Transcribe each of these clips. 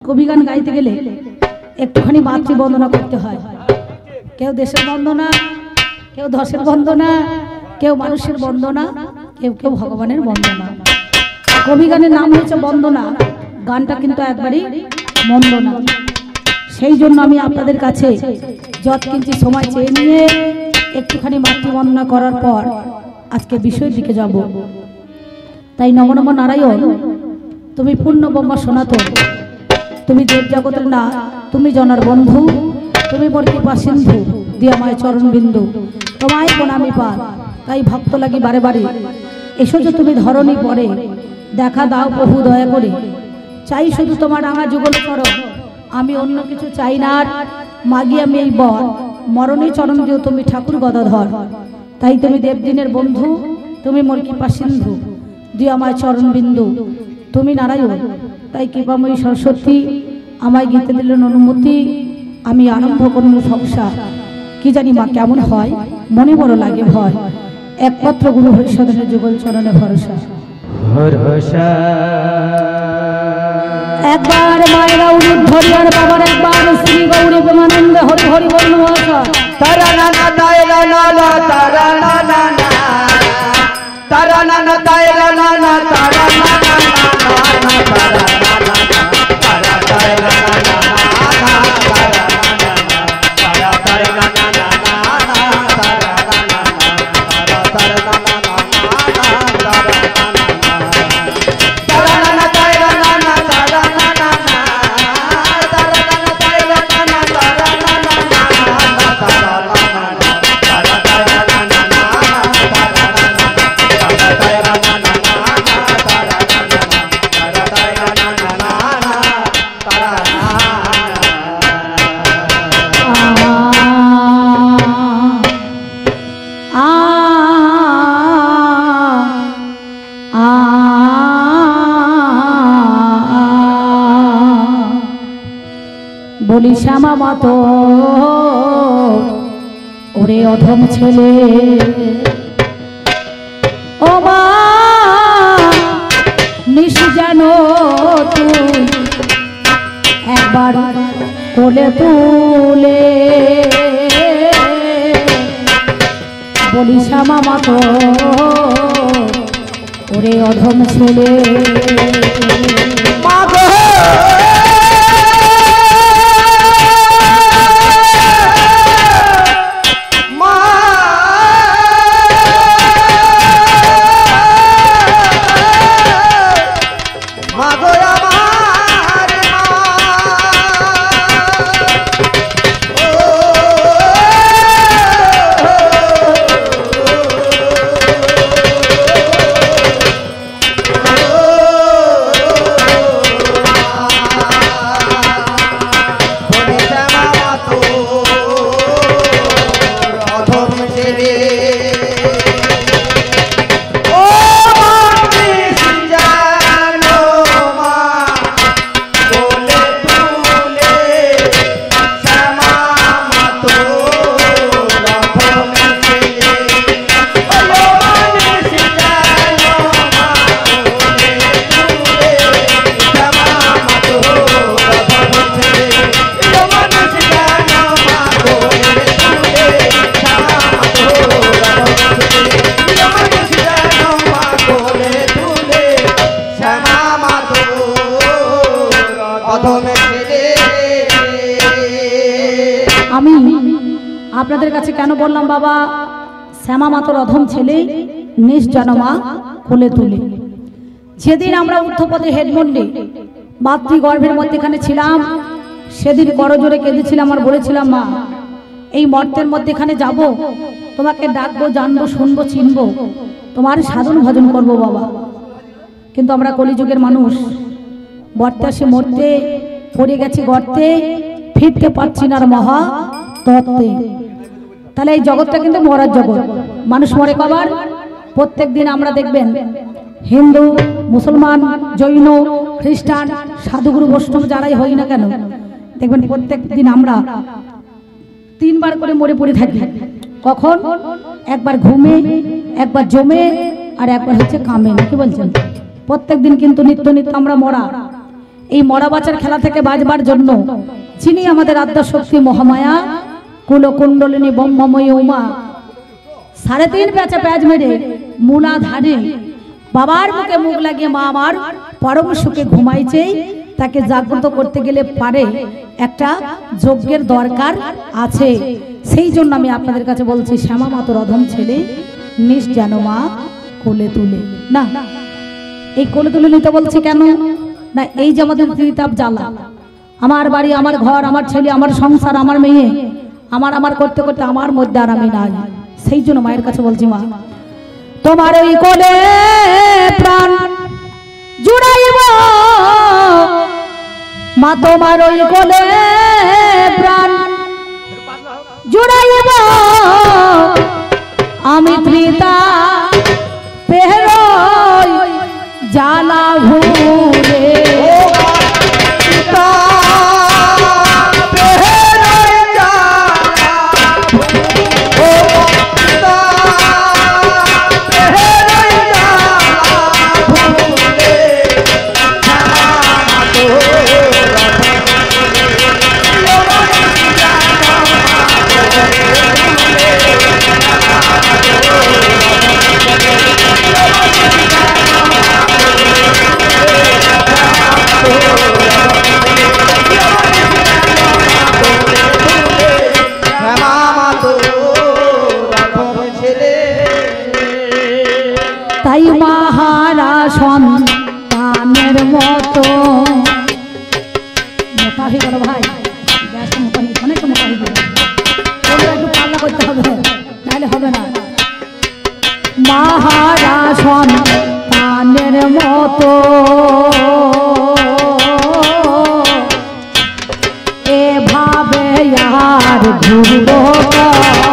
কবি গান গাইতে গেলে একটুখানি মাতৃ বন্দনা করতে হয়। কেউ দেশের বন্দনা, কেউ ধসের বন্দনা, কেউ মানুষের বন্দনা, কেউ কেউ ভগবানের বন্দনা। কবি গানের নাম হচ্ছে বন্দনা, গানটা কিন্তু একবারই মন্দ না। সেই জন্য আমি আপনাদের কাছে যৎকিঞ্চি সময় চেয়ে নিয়ে একটুখানি মাতৃবন্দনা করার পর আজকে বিষয়ের দিকে যাব। তাই নম নম নারায়ণ, তুমি পূর্ণ ব্রহ্মা সনাতন, তুমি দেব জগতের না, তুমি জনার বন্ধু, তুমি মোর কৃপা সিন্ধু, দিয়া মায় চরণ বিন্দু, তোমায় প্রণামী পার। তাই ভক্ত লাগি বারে বারে এসো যে তুমি ধরণী পরে, দেখা দাও প্রভু দয়া করে, চাই শুধু তোমার রাঙা যুগল চরণ, আমি অন্য কিছু চাই না আর, মাগি আমি এই বর, মরণে চরণ দিও তুমি ঠাকুর গদাধর। তাই তুমি দেবদিনের বন্ধু, তুমি মোর কৃপা সিন্ধু, দিয়া আমায় চরণ বিন্দু, তুমি নারায়ণ। তাই কৃপাময়ী সরস্বতী আমায় গীতে দিলেন অনুমতি, আমি আরম্ভ করব সংসার। কি জানি মা কেমন হয়, মনে বড় লাগে ভয়, একমাত্র গুরু হরিষদনের যুগল চরণে ভরসা। ভরসা একবার মায়েরা উলুদ ধরি আর বাবার একবার শ্রী গৌরী প্রেমানন্দে হরি হরি বল নমস্কার। তারা নানা তাইরা নানা তারা নানা তারা নানা তাইরা নানা তারা নানা তারা নানা তারা তাইরা নানা তারা তাইরা নানা বলি শ্যামা মতো ওরে অধম ছেলে, ও মা নিশ জানো তুই একবার কোলে তুলে, বলি শ্যামা মতো ওরে অধম ছেলে। আমি আপনাদের কাছে কেন বললাম বাবা শ্যামা মাতর অধম ছেলে নিজ জনমা কোলে তুলে? যেদিন আমরা ঊর্ধ্বপদে হেডমন্ডে মাতৃগর্ভের মধ্যেখানে ছিলাম, সেদিন বড় জোরে কেঁদেছিলাম আর বলেছিলাম, মা এই মর্তের মধ্যেখানে যাব, তোমাকে ডাকবো, জানবো, শুনবো, চিনবো, তোমার সাধন ভজন করবো বাবা। কিন্তু আমরা কলিযুগের মানুষ, বর্তে আসে মরতে, পড়ে গেছি গর্তে, ফিরতে পারছি না মহা তত্ত্বে। তাহলে এই জগৎটা কিন্তু মরার জগৎ, মানুষ মরে কবার? প্রত্যেক দিন আমরা দেখবেন হিন্দু, মুসলমান, জৈন, খ্রিস্টান, সাধুগুরু, বৈষ্ণব যারাই হই না কেন, দেখবেন প্রত্যেক দিন আমরা তিনবার করে মরে পড়ে থাকি। কখন? একবার ঘুমে, একবার জমে, আর একবার হচ্ছে কামে। কি বলছেন? প্রত্যেক দিন কিন্তু নিত্য নিত্য আমরা মরা। এই মরা বাঁচার খেলা থেকে বাঁচবার জন্য যিনি আমাদের আদ্যা শক্তি মহামায়া কুলকুণ্ডলিনী ব্রহ্মময়ী উমা 3.5 প্যাঁচা প্যাঁচ মেরে মূলাধারে বাবার মুখে মুখ লাগিয়ে মা আমার পরম সুখে ঘুমাইছে, তাকে জাগ্রত করতে গেলে পারে একটা যজ্ঞের দরকার আছে। সেই জন্য আমি আপনাদের কাছে বলছি, শ্যামা মা তোর অধম ছেলে নিস যেন মা কোলে তুলে। না, এই কোলে তুলে নিতে বলছি কেন না, এই যে আমাদের ত্রিতাপ জ্বালা, আমার বাড়ি, আমার ঘর, আমার ছেলে, আমার সংসার, আমার মেয়ে, আমার করতে করতে আমার মধ্যে আর আমি নাই। সেই জন্য মায়ের কাছে বলছি, মা তোমার ওই কোলে প্রাণ জুড়াইব, মা তোমার ওই কোলে প্রাণ জুড়াইব, আমি ত্রিতা পেহরই জ্বালা ঘুরে। তাই মাহারা সন্তানের মতো মোটা হয়ে গেল ভাই, গ্যাসটা মোটা হয়ে অনেক মোটা হয়ে গেল, একটু পাল্লা করতে হবে, নাহলে হবে না। মাহারা সন্তানের মতো এভাবে আর ঘুরব কত,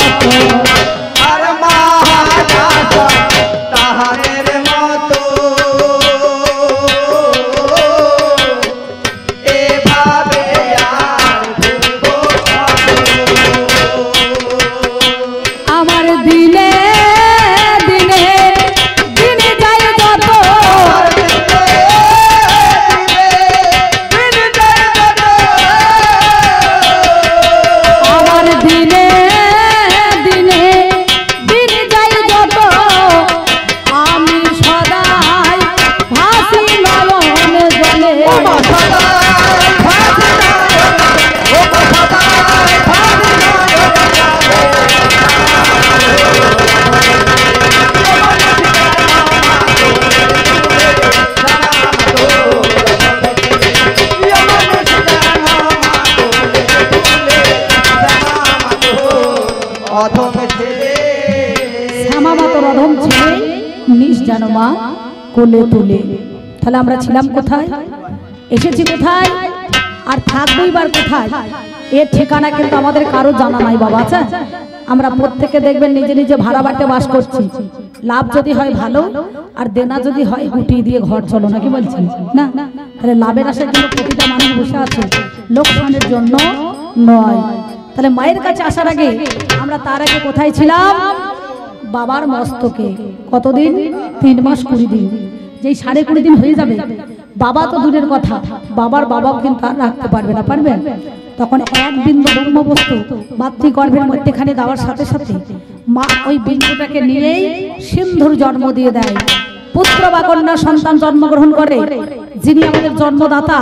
শ্যামা মা তোর অধম ছেলে নিস যেন মা কোলে তুলে। তাহলে আমরা ছিলাম কোথায়, এসেছি কোথায়, আর থাকবোই বার কোথায়, এর ঠিকানা কিন্তু আমাদের কারো জানা নাই বাবা। আচ্ছা, আমরা প্রত্যেকে দেখবেন নিজে নিজে ভাড়া বাড়িতে বাস করছি, লাভ যদি হয় ভালো, আর দেনা যদি হয় গুটিয়ে দিয়ে ঘর চলো, নাকি বলছেন না? তাহলে লাভের আশায় কিন্তু প্রতিটা মানুষ বসে আছে, লোকসানের জন্য নয়। তাহলে মায়ের কাছে আসার আগে আমরা তার আগে কোথায় ছিলাম? বাবার মস্তকে। কতদিন? 3 মাস 20 দিন। যেই 20.5 দিন হয়ে যাবে, বাবা তো দূরের কথা, বাবার বাবাও কিন্তু আর রাখতে পারবে না, পারবেন? তখন এক বিন্দু ব্রহ্মবস্তু মাতৃগর্ভের মধ্যেখানে দেওয়ার সাথে সাথে মা ওই বিন্দুটাকে নিয়েই সিন্ধুর জন্ম দিয়ে দেয়। পুত্র বা কন্যা সন্তান জন্মগ্রহণ করে, যিনি আমাদের জন্মদাতা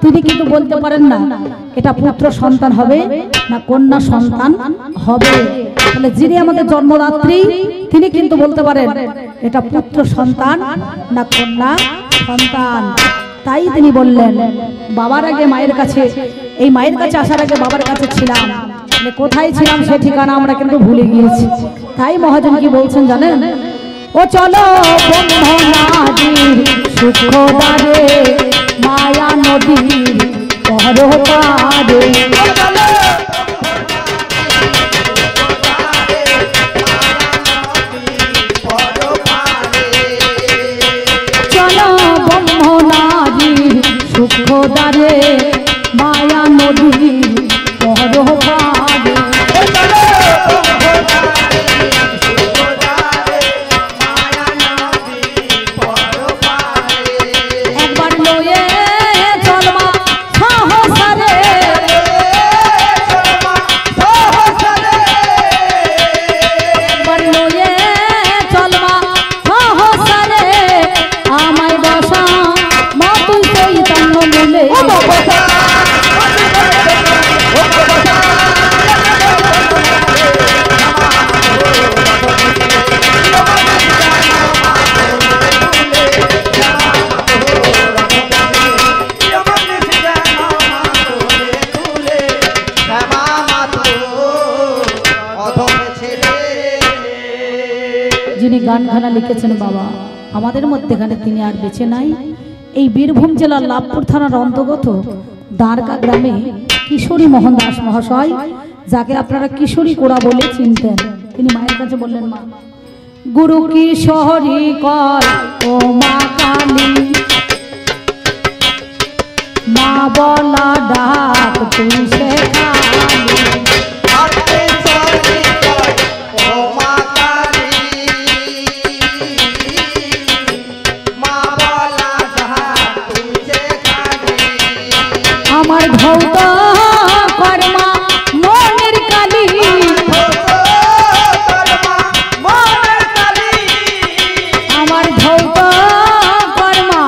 তিনি কিন্তু বলতে পারেন না এটা পুত্র সন্তান হবে না কন্যা সন্তান হবে। তাহলে যিনি আমাদের জন্মদাত্রী তিনি কিন্তু বলতে পারেন এটা পুত্র সন্তান না কন্যা সন্তান। তাই তিনি বললেন বাবার আগে মায়ের কাছে, এই মায়ের কাছে আসার আগে বাবার কাছে ছিলাম। কোথায় ছিলাম সে ঠিকানা আমরা কিন্তু ভুলে গিয়েছি। তাই মহাজন কি বলছেন জানেন? ও চলো ব্রহ্মনাদির সুখদারে মায়া নদীর পরপারে, চলো ব্রহ্মনাদির সুখদারে মায়া নদীর পরপারে। একবার লয়ে চল গানখানা লিখেছেন বাবা, আমাদের মধ্যেখানে তিনি আর বেঁচে নাই। এই বীরভূম জেলার লাভপুর থানার অন্তর্গত দ্বারকা গ্রামে কিশোরী মোহন দাস মহাশয়, যাকে আপনারা কিশোরী কোড়া বলে চিনতেন, তিনি মায়ের কাছে বললেন, মা গুরু কিশোরী কর ও মা কালী, মা বলা ডাক তুই শেখালি, আমার ভৌত কর্মা মনের কালী, আমার ভৌত কর্মা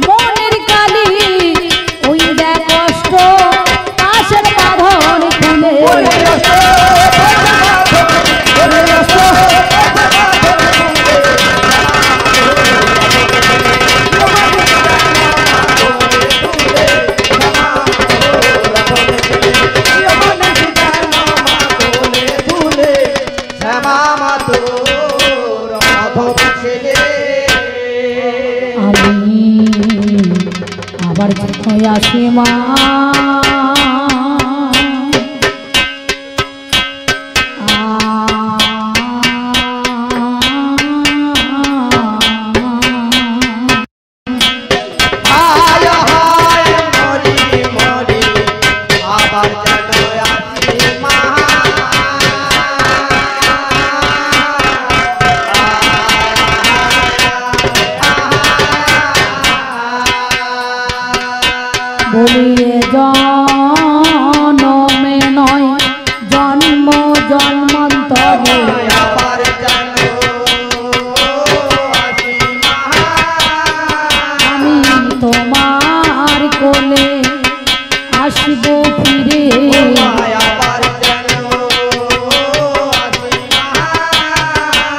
মনের কালী, ওই দেখ কষ্ট পাশের বাঁধন খুলে, আমি আবার কোথায় আসি মা, বলিয়ে জনমে নয় জন্ম জন্মান্তরে, আমি তোমার কোলে আসব ফিরে,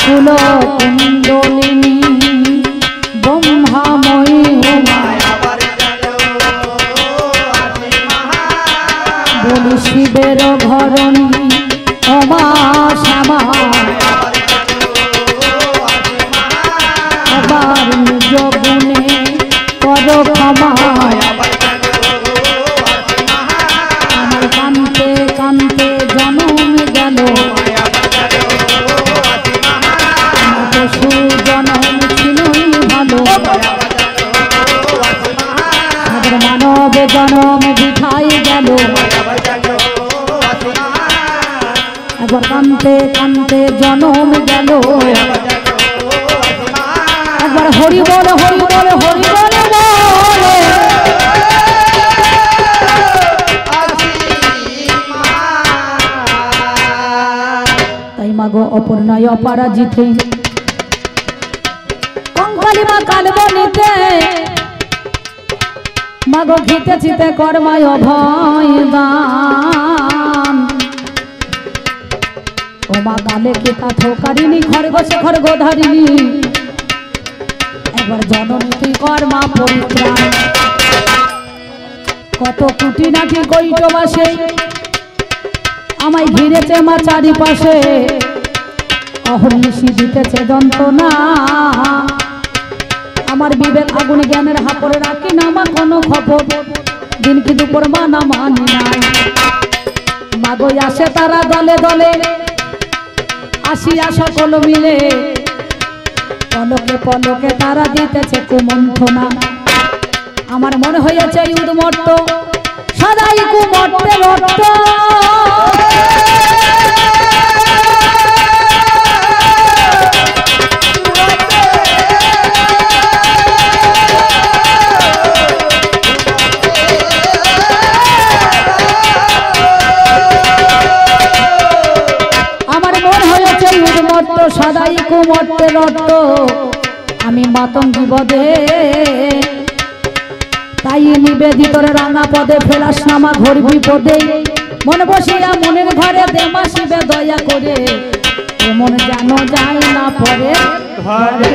কুল কুণ্ডলিনী ব্রহ্মাময়ী বলি শিবের ঘরণী অমা শ্যামা, আবার নিজ গুণে কর ক্ষমা, আমার কান্তে কান্তে জনম গেল, সুজনম ছিলই ভালো, মানব জনম বিঠাই গেল, একবার কান্তে কান্তে জনম গেল, একবার হরি বল হরি বল হরি বল বলে, তাই মাগো অপর্ণায় অপরাজিতে কঙ্কালী মা কালবনিতে, মাগো ঘিতে চিতে কর্মায় অভয় দান, ও মা গালে কেতা থোকারিনী খড়গোশে খড়গোধারিণী, একবার জননী তুই কর্মা পরিত্রাণ, কত কুটি নাকি গৈট বাসে আমায় ঘিরেছে মা চারিপাশে, অহর্নিশি দিতেছে যন্ত্রণা, আমার বিবেক আগুন জ্ঞানের হাপড়ে রাখি না মা কোনো খবর, দিন কি দুপুর মানা মানি নাই, মাগো আসে তারা দলে দলে, আসিয়া সকল মিলে, পলকে পলকে তারা দিতেছে কুমন্থনা, আমার মনে হয়েছে উদ্মত্ত সদাই কুমর্তে রক্ত, সদাই কুমর্তে রক্ত, আমি মাতঙ্গী বদে, তাই নিবেদিতর রাঙা পদে ফেলাস নামা ঘোর বিপদে, মনে বসিয়া মনের ঘরে দেমা শিবে দয়া করে, মন জানো যায় না পরে ঘরে,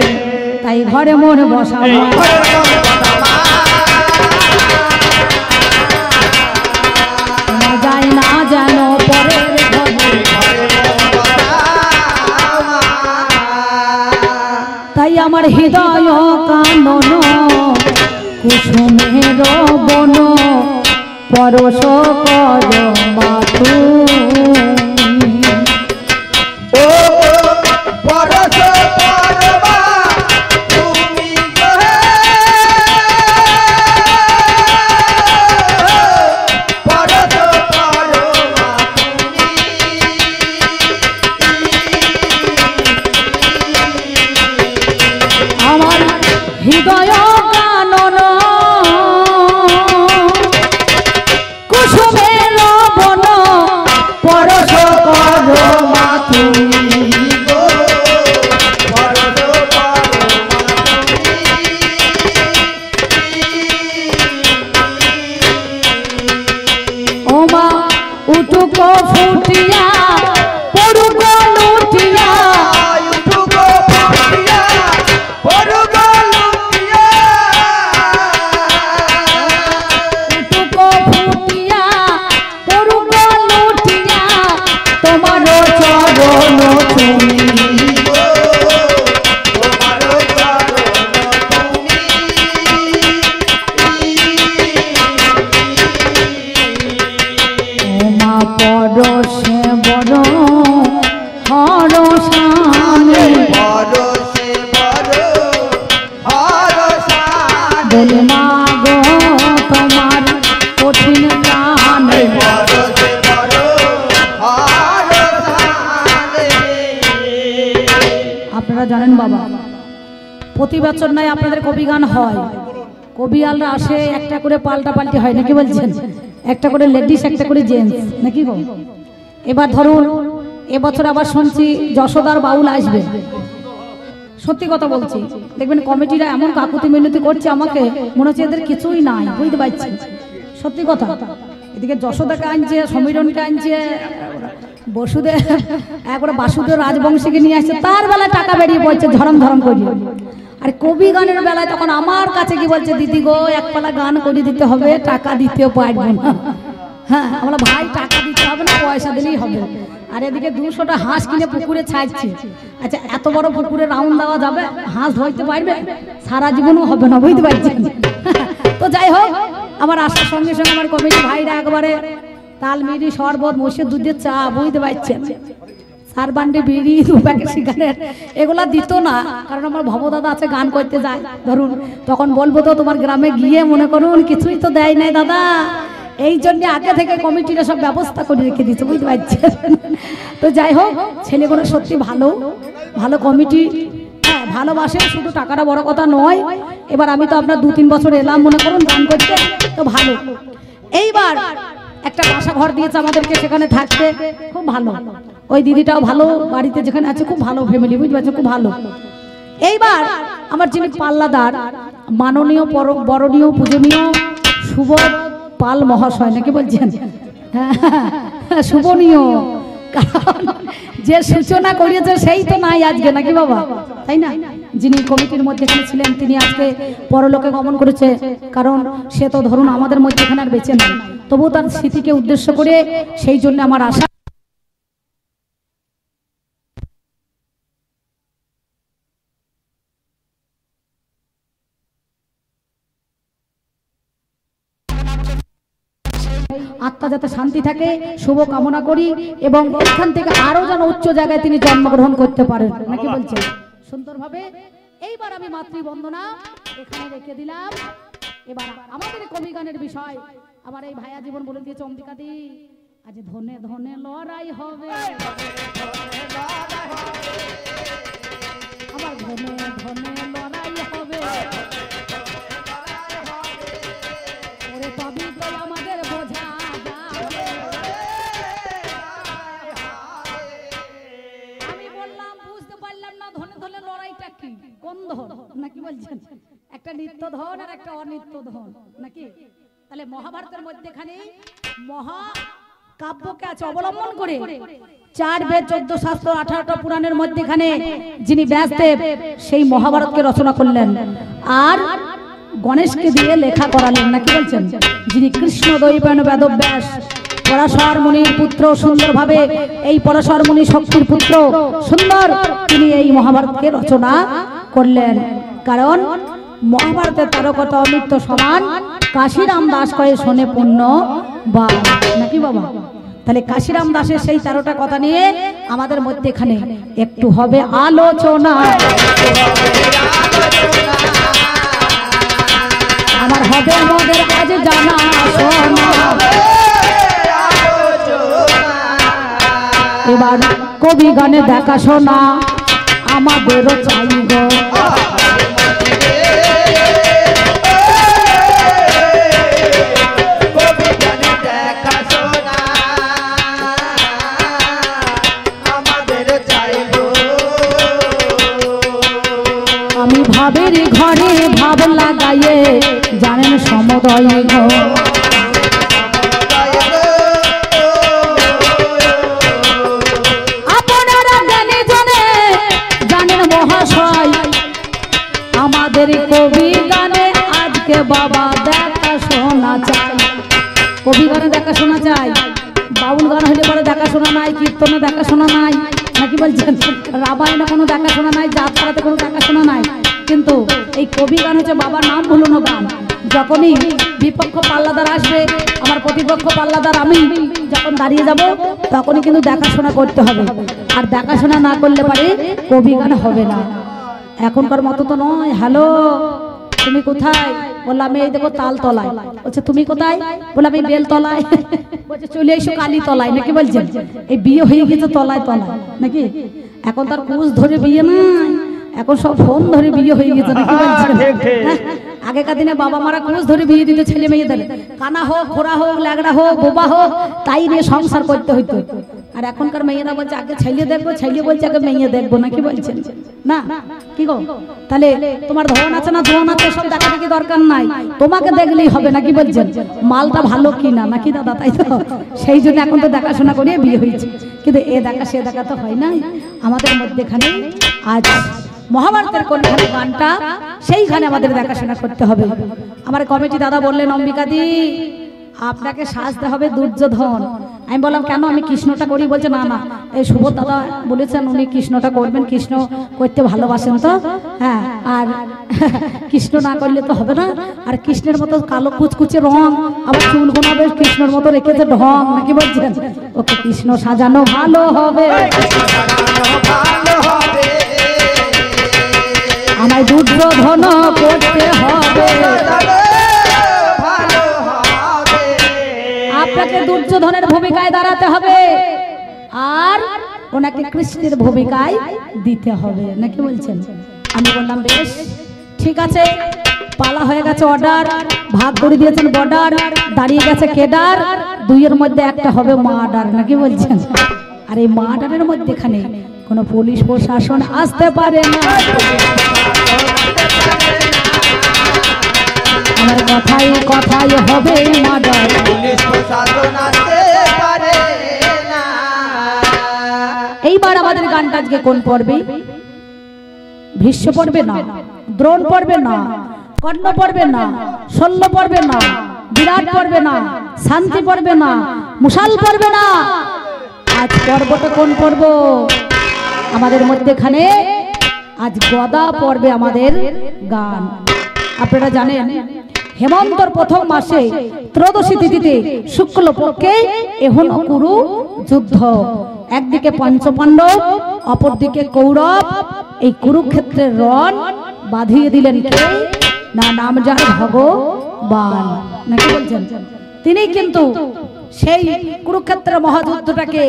তাই ঘরে মন বসা যায় না যেন পরের ঘরে, হৃদয় কানন কুসুমের বন পরশ কর মাতু ও পরশ পরমা তুমি পরশ পরমা আমার হৃদয় কানন কুসুমের বন পরশ কর মাতু ওমা উঠুক ফুটিয়া পড়ুক লুটিয়া উঠুক ফুটিয়া পড়ুক লুটিয়া উঠুক ফুটিয়া পড়ুক লুটিয়া তোমার চরণ তুমি ওমা পরশে বড় হরসানে পরশে বড় হরসানে বলে মা গো তোমার কঠিন প্রাণে পরশে বড় হরসানে আপনারা জানেন বাবা প্রতি বছর নয় আপনাদের কবি গান হয় কবিয়ালরা আসে একটা করে পাল্টাপাল্টি হয় নাকি বলছেন একটা করে লেডিস একটা করে জেন্টস নাকি গো এবার ধরুন এবছর আবার শুনছি যশোদার বাউল আসবে সত্যি কথা বলছি দেখবেন কমিটিরা এমন কাকুতি মিনতি করছে আমাকে মনে হচ্ছে এদের কিছুই নাই বুঝতে পারছি সত্যি কথা এদিকে যশোদাকে আনছে সমীরণকে আনছে বসুদেব একবারে বাসুদেব রাজবংশীকে নিয়ে আসছে তার বেলায় টাকা বেরিয়ে পড়ছে ধরম ধরম করিয়ে আর কবি গানের বেলায় তখন আমার কাছে কি বলছে দিদি গো এক পালা গান করে দিতে হবে টাকা দিতেও পারবো না হ্যাঁ আমরা ভাই টাকা দিতে হবে না পয়সা দিলেই হবে আর এদিকে 200টা হাঁস কিনে পুকুরে ছাড়ছে আচ্ছা এত বড় পুকুরে রাউন্ড দেওয়া যাবে হাঁস ধরতে পারবে সারা জীবনও হবে না বুঝতে পারছেন তো যাই হোক আমার আসার সঙ্গে সঙ্গে আমার কমিটি ভাইরা একবারে তালমিরি শরবত মসজিদ দুধের চা বুঝতে পারছেন সারবান্ডে বিড়ি 2 প্যাকেট সিগারেট এগুলা দিত না কারণ আমার ভবদাদা আছে গান করতে যায় ধরুন তখন বলবো তো তোমার গ্রামে গিয়ে মনে করুন কিছুই তো দেয় নাই দাদা এই জন্য আগে থেকে কমিটিরা সব ব্যবস্থা করে রেখে দিচ্ছে বুঝতে পারছেন তো যাই হোক ছেলেগুলো সত্যি ভালো ভালো কমিটি হ্যাঁ ভালোবাসে শুধু টাকাটা বড় কথা নয় এবার আমি তো আপনার 2-3 বছর এলাম মনে করুন গান করতে তো ভালো এইবার একটা বাসা ঘর দিয়েছে আমাদেরকে সেখানে থাকতে খুব ভালো ওই দিদিটাও ভালো বাড়িতে যেখানে আছে খুব ভালো ফ্যামিলি বুঝতে পারছো খুব ভালো এইবার আমার যিনি পাল্লাদার মাননীয় বরণীয় পূজনীয় শুভ পাল মহাশয় নাকি বলছেন হ্যাঁ শুভনীয় কারণ যে সূচনা করিয়েছে সেই তো নাই আজকে নাকি বাবা তাই না যিনি কমিটির মধ্যে ছিলেন তিনি আজকে পরলোকে গমন করেছে কারণ সে তো ধরুন আমাদের মধ্যে এখানে আর বেঁচে নেই তবু তার স্মৃতিকে উদ্দেশ্য করে সেই জন্য আমার আশা আত্মা যাতে শান্তি থাকে শুভ কামনা করি এবং এখান থেকে আরো যেন উচ্চ জায়গায় তিনি জন্মগ্রহণ করতে পারেন নাকি বলছেন সুন্দরভাবে এইবার আমি মাতৃবন্দনা এখানে রেখে দিলাম এবার আমাদের কবি গানের বিষয় আমার এই ভাইয়া জীবন বলে দিয়েছে অম্বিকাদি আজ ধনে ধনে লড়াই হবে আমার ধনে ধনে লড়াই হবে ওরে তবে তো আমাদের বোঝা আমি বললাম বুঝতে পারলাম না ধনে ধনে লড়াইটা কি কোন ধন নাকি বলছেন একটা নিত্য ধন আর একটা অনিত্য ধন নাকি তাহলে মহাভারতের মধ্যেখানে মহা কাব্যকে আছে অবলম্বন করে 4 বেদ 14 শাস্ত্র 18টা পুরাণের মধ্যেখানে যিনি ব্যাসদেব সেই মহাভারতকে রচনা করলেন আর গণেশকে দিয়ে লেখা করালেন নাকি বলছেন যিনি কৃষ্ণ দৈপায়ন বেদব্যাস পরাশর মুনির পুত্র সুন্দরভাবে এই পরাশর মুনি শক্তির পুত্র সুন্দর তিনি এই মহাভারতকে রচনা করলেন, কারণ মহাভারতের তারকতা অমৃত সমান কাশিরাম দাস কয়ে শোনে পুণ্য বা নাকি বাবা। তাহলে কাশিরাম দাসের সেই 13টা কথা নিয়ে আমাদের মধ্যে এখানে একটু হবে আলোচনা। আমার হবে আমাদের আজ জানা শোনা। এবার কবি গানে দেখাশোনা আমাদেরও চাইব। আমি ভাবের ঘরে ভাব লাগাইয়ে জানেন সমদয় গো। আপনারা জানে জানে জানেন মহাশয় আমাদের কবি গানে আজকে বাবা দেখাশোনা চাই। কবি গানে দেখাশোনা চাই। বাউল গান হলে পরে দেখাশোনা নাই, কীর্তনে দেখাশোনা নাই, নাকি বলছেন? রামায়ণে কোনো দেখাশোনা নাই, যাত্রাতে কোনো দেখাশোনা নাই। কিন্তু এই কবি গান হচ্ছে বাবার নাম ভুলানো গান। যখনই বিপক্ষ পাল্লাদার আসবে, আমার প্রতিপক্ষ পাল্লাদার আমি যখন দাঁড়িয়ে যাব, তখনই কিন্তু দেখাশোনা করতে হবে। আর দেখাশোনা না করলে পারে কবি গান হবে না। এখনকার মতো তো নয়। হ্যালো, তুমি কোথায়? বললাম আমি এই দেখো তাল তলায়। বলছে তুমি কোথায়? বললাম আমি বেল তলায়। বলছে চলে এসো কালী তলায়, নাকি বলছেন? এই বিয়ে হয়ে গেছে তলায় তলায়, নাকি? এখন তার কুচ ধরে বিয়ে নাই, এখন সব ফোন ধরে বিয়ে হয়ে গেছে, নাকি বলছেন? আগেকার দিনে বাবা মারা কুচ ধরে বিয়ে দিতে ছেলে মেয়েদের, কানা হোক, খোরা হোক, ল্যাগড়া হোক, বোবা হোক, তাই নিয়ে সংসার করতে হইতো। আর এখনকার মেয়েরা বলছে আগে ছেলে দেখবো, ছেলে বলছে আগে মেয়ে দেখবো, নাকি বলছেন? না কি গো? তাহলে তোমার ধন আছে না ধন আছে সব দেখা দেখি দরকার নাই, তোমাকে দেখলেই হবে, নাকি বলছেন? মালটা ভালো কিনা, নাকি দাদা? তাই তো, সেই জন্য এখন তো দেখাশোনা করিয়ে বিয়ে হয়েছে। কিন্তু এ দেখা সে দেখা তো হয় নাই আমাদের মধ্যেখানে। আজ মহাভারতের কোনখানে গানটা, সেইখানে আমাদের দেখাশোনা করতে হবে। আমার কমিটি দাদা বললেন অম্বিকাদি আপনাকে সাজতে হবে দুর্যোধন। আমি বললাম কেন, আমি কৃষ্ণটা করি? বলছে না না, এই সুবোধ দাদা বলেছেন উনি কৃষ্ণটা করবেন, কৃষ্ণ করতে ভালোবাসেন তো। হ্যাঁ, আর কৃষ্ণ না করলে তো হবে না। আর কৃষ্ণের মতো কালো কুচকুচে রং, আবার চুল গোনাবে কৃষ্ণর মতো রেখেছে ঢং, নাকি বলছেন? ওকে কৃষ্ণ সাজানো ভালো হবে, আমায় দুর্যোধন করতে হবে। আপনাকে দুর্যোধনের ভূমিকায় দাঁড়াতে হবে, আর ওনাকে কৃষ্ণের ভূমিকায় দিতে হবে, নাকি বলছেন? আমি বললাম বেশ ঠিক আছে। পালা হয়ে গেছে, অর্ডার ভাগ করে দিয়েছেন বর্ডার, দাঁড়িয়ে গেছে কেডার, দুইয়ের মধ্যে একটা হবে মার্ডার, নাকি বলছেন? আর এই মার্ডারের মধ্যেখানে কোনো পুলিশ প্রশাসন আসতে পারে না। আমার কথাই কথাই হবে মার্ডার, পুলিশ প্রশাসন আসতে পারে না। এইবার আমাদের গানটা আজকে কোন পড়বে? ভীষ্ম পড়বে না, দ্রোণ পড়বে না, কর্ণ পড়বে না, শল্য পড়বে না, বিরাট পড়বে না, শান্তি পড়বে না, মুশাল পড়বে না। আজ পর্বটা কোন পর্ব? আমাদের মধ্যেখানে আজ গদা পড়বে আমাদের গান। আপনারা জানেন হেমন্তর প্রথম মাসে ত্রয়োদশী তিথিতে শুক্লপক্ষে এহন কুরু যুদ্ধ। একদিকে পঞ্চপাণ্ডব, অপরদিকে কৌরব। এই কুরুক্ষেত্রের রণ বাঁধিয়ে দিলেন কে? না, নাম যার ভগবান, নাকি বলছেন? তিনি কিন্তু সেই কুরুক্ষেত্রের মহাযুদ্ধটাকে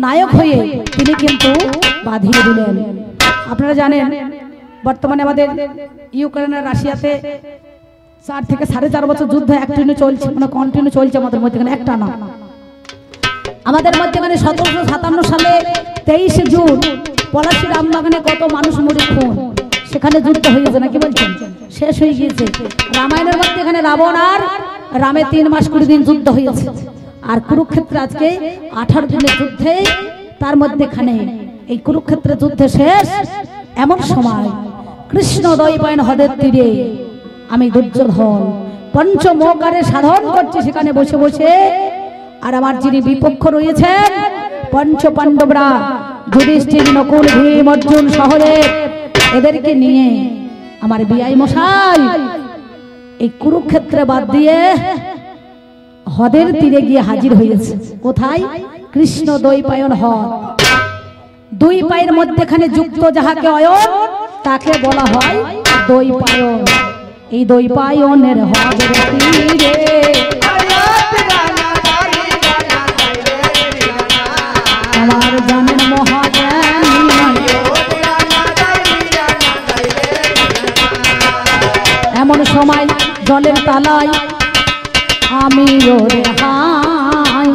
নায়ক হয়ে তিনি কিন্তু বাঁধিয়ে দিলেন। আপনারা জানেন বর্তমানে আমাদের ইউক্রেন আর রাশিয়াতে 4 থেকে 4.5 বছর যুদ্ধ একটিনে চলছে, মানে কন্টিনিউ চলছে আমাদের মধ্যে, একটা না। আমাদের মধ্যে 1757 সালে 23 জুন পলাশী রামবাগানে কত মানুষ মরে খুন, সেখানে যুদ্ধ হয়েছে, নাকি বলছেন? শেষ হয়ে গিয়েছে। রামায়ণের মধ্যে এখানে রাবণ আর রামে 3 মাস 20 দিন যুদ্ধ হয়েছে। আর কুরুক্ষেত্রে আজকে 18 দিনের যুদ্ধে, তার মধ্যেখানে এই কুরুক্ষেত্রের যুদ্ধে শেষ এমন সময় কৃষ্ণ দৈপায়ন হ্রদের তীরে আমি দুর্যোধন পঞ্চমোকারে সাধন করছি সেখানে বসে বসে। আর আমার যিনি বিপক্ষ রয়েছেন পঞ্চ পাণ্ডবরা, যুধিষ্ঠির, নকুল, ভীম, অর্জুন শহরে এদেরকে নিয়ে আমার বিআই মশাই এই কুরুক্ষেত্রে বাদ দিয়ে হ্রদের তীরে গিয়ে হাজির হয়েছে। কোথায়? কৃষ্ণ দ্বৈপায়ন হ্রদ। দুই পায়ের মধ্যেখানে যুক্ত যাহাকে অয়ন তাকে বলা হয় দ্বৈপায়ন। এই দ্বৈপায়নের হ্রদের তীরে আমার জানেন মহাজ্ঞানী এমন সময় জলের তালায় আমি ওরে হাই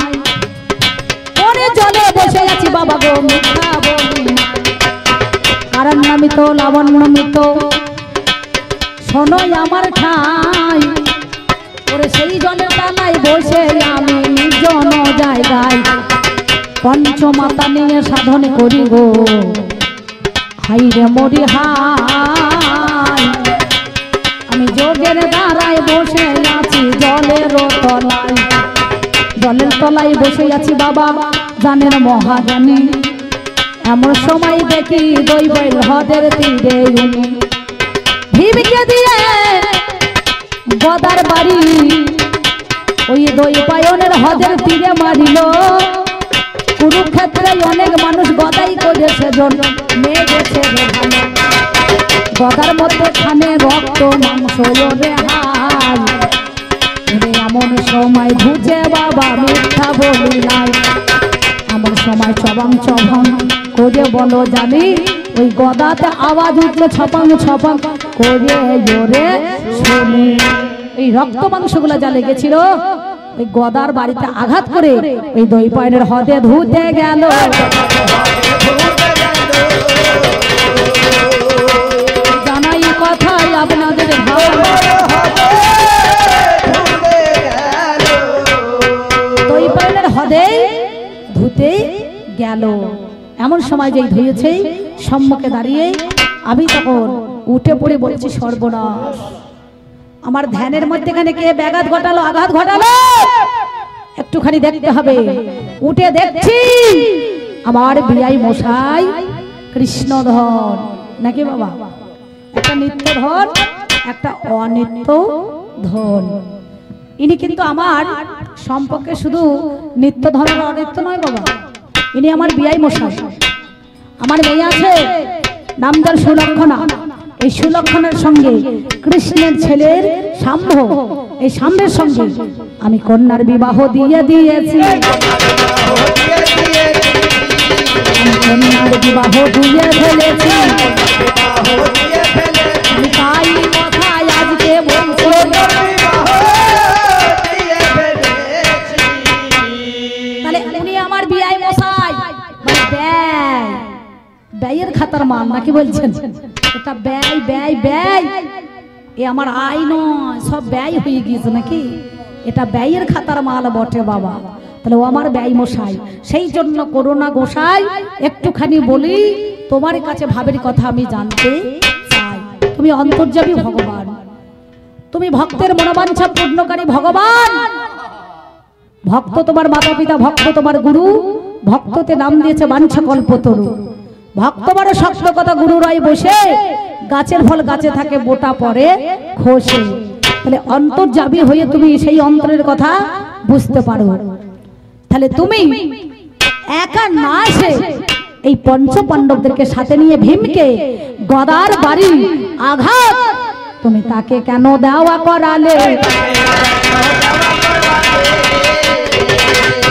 ওরে জলে বসে আছি বাবা গো মিথ্যা বলি কারণ নামিত লাবণ্যমিত শোনোই আমার ঠাই ওরে সেই জলের তালায় বসে আমি নির্জন জায়গায় পঞ্চমাতা নিয়ে সাধন করি গো হাই রে মরি হাই আমি যোগের দ্বারায় বসে আছি জলের তলায় জলের তলায় বসে আছি বাবা জানেন মহাজ্ঞানী এমন সময় দেখি দৈবল হ্রদের তীরে ভীমকে দিয়ে গদার বাড়ি ওই দ্বৈপায়নের হ্রদের তীরে মারিল। কুরুক্ষেত্রে অনেক মানুষ গদাই করেছে মেয়ে গেছে গদার মধ্যে খানে রক্ত মাংস রে হাই এমন সময় বুঝে বাবা মিথ্যা বলি নাই এমন সময় চবাং চবাং করে বলো জানি ওই গদাতে আওয়াজ উঠলো ছপাং ছপাং করে জোরে শুনি এই রক্ত মাংসগুলো যা লেগেছিল ওই গদার বাড়িতে আঘাত করে ওই দ্বৈপায়নের হ্রদে ধুতে গেল। জানাই কথাই আপনাদের দ্বৈপায়নের হ্রদে ধুতে গেল। এমন সময় যেই ধুয়েছে সম্মুখে দাঁড়িয়ে আমি তখন উঠে পড়ে বলছি সর্বনাশ আমার ধ্যানের মধ্যেখানে কে ব্যাঘাত ঘটালো আঘাত ঘটালো একটুখানি দেখতে হবে। উঠে দেখছি আমার বিআই মশাই কৃষ্ণধর নাকি বাবা একটা নিত্য ধন একটা অনিত্য ধন। ইনি কিন্তু আমার সম্পর্কে শুধু নিত্য ধন আর অনিত্য নয় বাবা ইনি আমার বিআই মশাই। আমার মেয়ে আছে নাম তার সুলক্ষণা। এই সুলক্ষণার সঙ্গে কৃষ্ণের ছেলের শাম্ভ এই শাম্ভের সঙ্গে আমি কন্যার বিবাহ দিয়ে দিয়েছি কন্যার বিবাহ দিয়ে ফেলেছি তাই কথায় আজকে বলছি তাহলে উনি আমার বিআই মশাই ব্যয়ের খাতার মাল নাকি বলছেন এটা ব্যয় ব্যয় ব্যয় এ আমার আয় নয় সব ব্যয় হয়ে গিয়েছে নাকি এটা ব্যয়ের খাতার মাল বটে বাবা। তাহলে ও আমার ব্যয় মশাই সেই জন্য করোনা গোসাই একটুখানি বলি তোমার কাছে ভাবের কথা আমি জানতে চাই। তুমি অন্তর্যামী ভগবান তুমি ভক্তের মনোবাঞ্ছা পূর্ণকারী ভগবান। ভক্ত তোমার মাতা পিতা ভক্ত তোমার গুরু ভক্ততে নাম দিয়েছে বাঞ্ছা কল্পতরু। ভক্ত বড় শক্ত কথা গুরু রায় বসে গাছের ফল গাছে থাকে বোটা পরে খসে। তাহলে অন্তর্যামী হয়ে তুমি সেই অন্তরের কথা বুঝতে পারো। তাহলে তুমি একা না এসে এই পঞ্চ পাণ্ডবদেরকে সাথে নিয়ে ভীমকে গদার বাড়ি আঘাত তুমি তাকে কেন দেওয়া করালে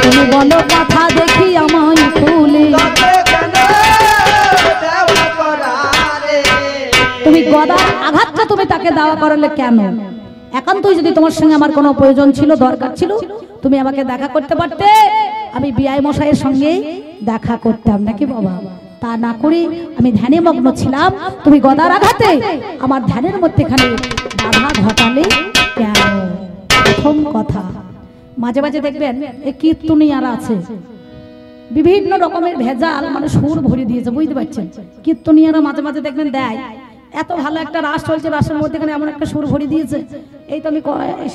তুমি বলো কথা দেখি আমায় খুলে তুমি গদার আঘাতটা তুমি তাকে দেওয়া করালে কেন? একান্তই যদি তোমার সঙ্গে আমার কোনো প্রয়োজন ছিল দরকার ছিল তুমি আমাকে দেখা করতে পারতে আমি বিআই মশাইয়ের সঙ্গে দেখা করতাম নাকি বাবা। তা না করে আমি ধ্যানে মগ্ন ছিলাম তুমি গদার আঘাতে আমার ধ্যানের মধ্যেখানে বাধা ঘটালে কেন? প্রথম কথা মাঝে মাঝে দেখবেন এই কীর্তনিয়ারা আছে বিভিন্ন রকমের ভেজাল মানে সুর ভরে দিয়েছে বুঝতে পারছেন। কীর্তনিয়ারা মাঝে মাঝে দেখবেন দেয় এত ভালো একটা রাস চলছে রাসের মধ্যেখানে এমন একটা সুর ভরে দিয়েছে। এই তো আমি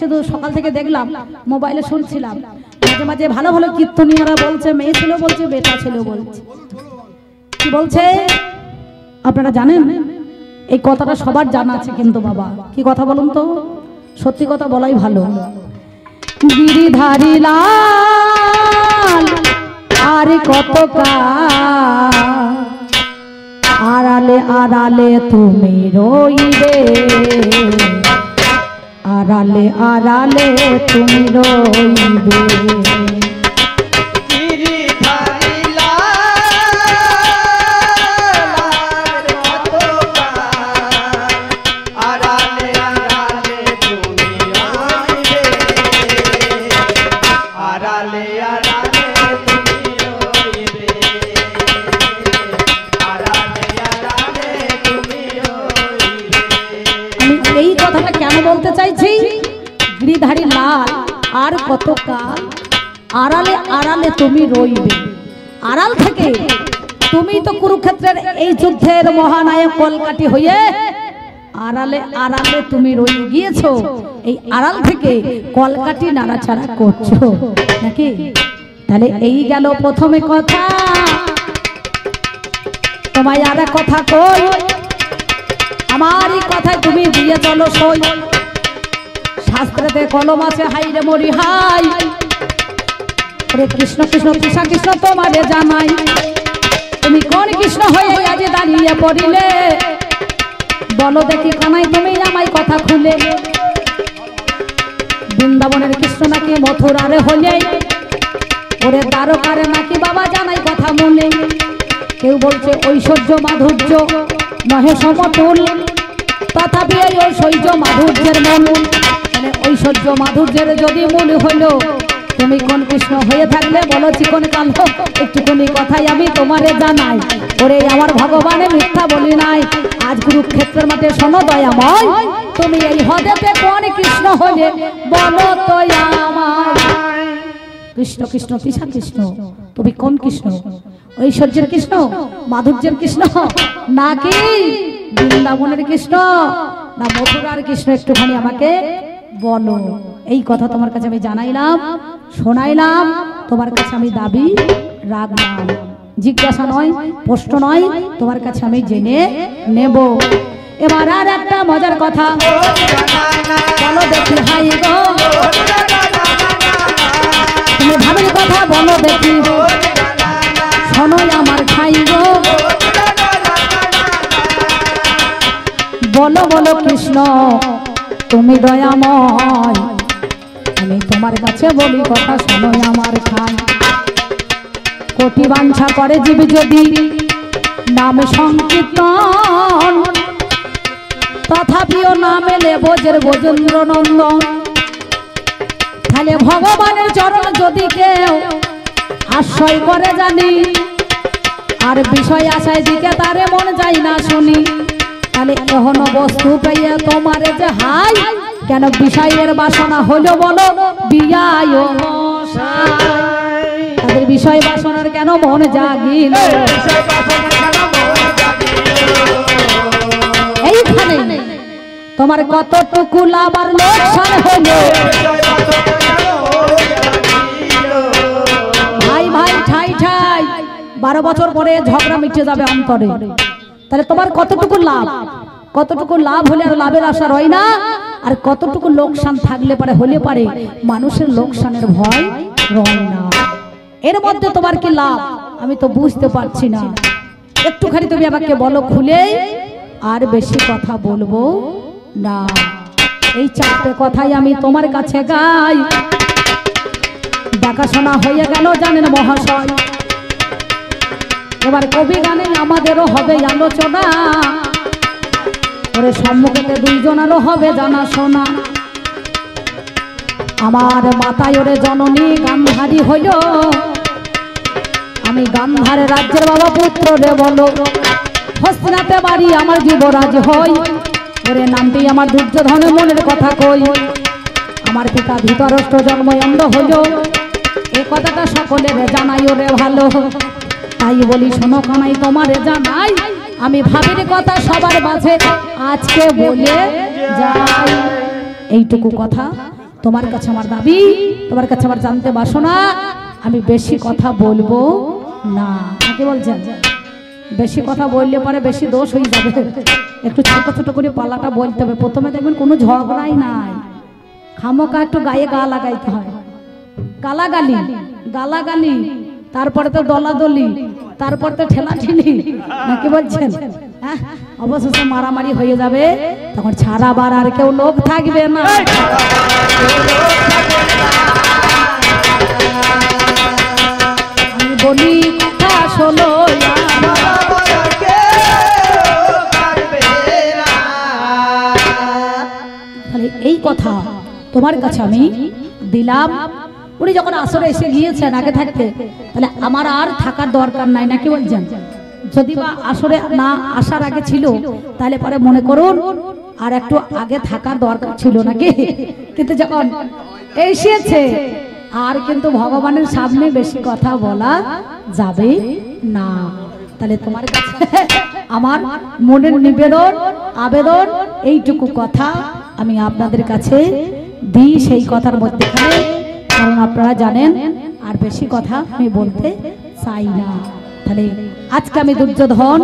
শুধু সকাল থেকে দেখলাম মোবাইলে শুনছিলাম মাঝে মাঝে ভালো ভালো কীর্তনিয়ারা বলছে মেয়ে ছিল বলছে বেটা ছিল বলছে কি বলছে আপনারা জানেন এই কথাটা সবার জানা আছে কিন্তু বাবা, কি কথা বলুন তো, সত্যি কথা বলাই ভালো। গিরিধারী লাল আর কত আড়ালে আড়ালে তুমি রইবে, আড়ালে আড়ালে তুমি রইবে। বলতে চাইছি গিরিধারী লাল আর কত কাল আড়ালে আড়ালে তুমি রইবে। আড়াল থেকে তুমি তো কুরুক্ষেত্রের এই যুদ্ধের মহানায়ক কলকাঠি হয়ে আড়ালে আড়ালে তুমি রই গিয়েছো, এই আড়াল থেকে কলকাঠি নাড়াচাড়া করছো নাকি? তাহলে এই গেল প্রথমে কথা। তোমায় আর এক কথা কই, আমারই কথায় তুমি দিয়ে চলো সই। শাস্ত্রেতে কলম আছে হাই রে মরি হাই, ওরে কৃষ্ণ কৃষ্ণ কৃষ্ণ কৃষ্ণ তোমারে জানাই। তুমি কোন কৃষ্ণ হয়ে আজ দাঁড়িয়ে পড়িলে, বলো দেখি কানাই তুমি আমায় কথা খুলে। বৃন্দাবনের কৃষ্ণ নাকি মথুরারে হলে, ওরে দ্বারকারে নাকি বাবা জানাই কথা মনে। কেউ বলছে ঐশ্বর্য মাধুর্য নহে সমতুল, তথাপি এই ঐশ্বর্য মাধুর্যের মূল। মানে ঐশ্বর্য মাধুর্যের যদি মূল হলো, তুমি কোন কৃষ্ণ হয়ে থাকলে বলো চিকন কালো, একটুখানি কথাই আমি তোমারে জানাই। ওরে আমার ভগবানে মিথ্যা বলি নাই, আজ কুরুক্ষেত্রের মাঠে শোনো দয়াময়, তুমি এই হদেতে কোন কৃষ্ণ হলে বলো তো আমার। কৃষ্ণ কৃষ্ণ কৃষ্ণ কৃষ্ণ, তুমি কোন কৃষ্ণ? ঐশ্বর্যের কৃষ্ণ, মাধুর্যের কৃষ্ণ, নাকি বৃন্দাবনের কৃষ্ণ, না মথুরার কৃষ্ণ? একটুখানি আমাকে বলো। এই কথা তোমার কাছে আমি জানাইলাম, শোনাইলাম, তোমার কাছে আমি দাবি রাখলাম। জিজ্ঞাসা নয়, প্রশ্ন নয়, তোমার কাছে আমি জেনে নেব। এবার আর একটা মজার কথা বলো দেখি হাই গো, তুমি ভাবের কথা বলো দেখি, শোনো আমার খাই গো। বলো বলো কৃষ্ণ তুমি দয়াময়, আমি তোমার কাছে বলি কথা, শোনো আমার খাই। কোটি বাঞ্ছা করে জীব যদি নাম সংকীর্তন, তথাপিও নাম এলে বোঝের বোজেন্দ্র নন্দন। তাহলে ভগবানের চরণ যদি কেউ আশ্রয় করে জানি, আর বিষয় আশায় দিকে তারে মন যায় না শুনি, তাহলে এহন বস্তু পেয়ে তোমারে যে হাই, কেন বিষয়ের বাসনা হলো বলো বিয়ায় তাদের বিষয় বাসনার কেন মন জাগিল? এইখানে তোমার কতটুকু লাভ আর লোকসান হলো, ভাই ভাই ঠাই ঠাই 12 বছর পরে ঝগড়া মিটে যাবে অন্তরে। তাহলে তোমার কতটুকু লাভ, কতটুকু লাভ হলে আর লাভের আশা রয় না, আর কতটুকু লোকসান থাকলে পারে হলে পারে মানুষের লোকসানের ভয় রয় না। এর মধ্যে তোমার কি লাভ আমি তো বুঝতে পারছি না। একটুখানি তুমি আমাকে বলো খুলে, আর বেশি কথা বলবো না। এই 4টে কথাই আমি তোমার কাছে গাই। দেখাশোনা হয়ে গেল জানেন মহাশয়, এবার কবি গানে আমাদেরও হবে আলোচনা। ওরে সম্মুখেতে 2 জনেরও হবে জানা শোনা। আমার মাথায় ওরে জননী গান্ধারী হইল, আমি গান্ধারের রাজ্যের বাবা পুত্র রে বলো। হস্তিনাতে বাড়ি আমার যুবরাজ হই, ওরে নামটি আমার দুর্যোধনের মনের কথা কই। আমার পিতা ধৃতরাষ্ট্র জন্ম অন্ধ হইল, এ কথাটা সকলের জানাই ওরে ভালো। তাই বলি শোনো কানাই তোমারে জানাই, আমি ভাবির কথা সবার মাঝে আজকে বলে যাই। এইটুকু কথা তোমার কাছে আমার দাবি, তোমার কাছে আমার জানতে বাসনা। আমি বেশি কথা বলবো না, কি বলছেন? বেশি কথা বললে পরে বেশি দোষ হয়ে যাবে, একটু ছোট ছোট করে পালাটা বলতে হবে। প্রথমে দেখবেন কোনো ঝগড়াই নাই, খামোকা একটু গায়ে গা লাগাইতে হয়, গালাগালি গালাগালি, তারপরে তো দলাদলি, তারপর তো ঠেলাঠেলি, নাকি বলছেন? হ্যাঁ, অবশেষে মারামারি হয়ে যাবে, তখন ছাড়াবার আর কেউ লোক থাকবে না। আমি বলি কথা শোনো, তাহলে এই কথা তোমার কাছে আমি দিলাম। উনি যখন আসরে এসে গিয়েছেন আগে থাকতে, তাহলে আমার আর থাকার দরকার নাই, নাকি বলছেন? যদি বা আসরে না আসার আগে ছিল, তাহলে পরে মনে করুন আর একটু আগে থাকার দরকার ছিল, নাকি? কিন্তু যখন এসেছে, আর কিন্তু ভগবানের সামনে বেশি কথা বলা যাবে না। তাহলে তোমার কাছে আমার মনের নিবেদন, আবেদন, এইটুকু কথা আমি আপনাদের কাছে দিই সেই কথার মধ্যেখানে, কারণ আপনারা জানেন আর বেশি কথা আমি বলতে চাই না। তাহলে আজকে আমি দুর্যোধন,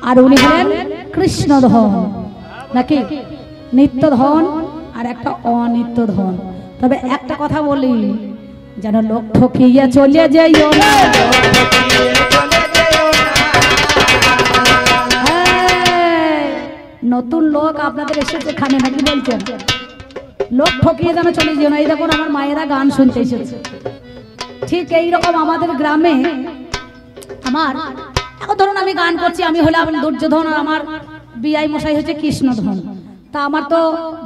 আর উনি হলেন কৃষ্ণধন, নাকি? নিত্যধন আর একটা অনিত্যধন। তবে একটা কথা বলি, যেন লোক ঠকিয়ে চলে যাইও না। নতুন লোক আপনাদের এসেছে এখানে, নাকি বলছেন? লোক ঠকিয়ে যেন চলে যেও না। এই দেখুন আমার মায়েরা গান শুনতে এসেছে, ঠিক এইরকম আমাদের গ্রামে আমার এখন ধরুন আমি গান করছি, আমি হলাম দুর্যোধন আর আমার বিআই মশাই হচ্ছে কৃষ্ণধন। তা আমার তো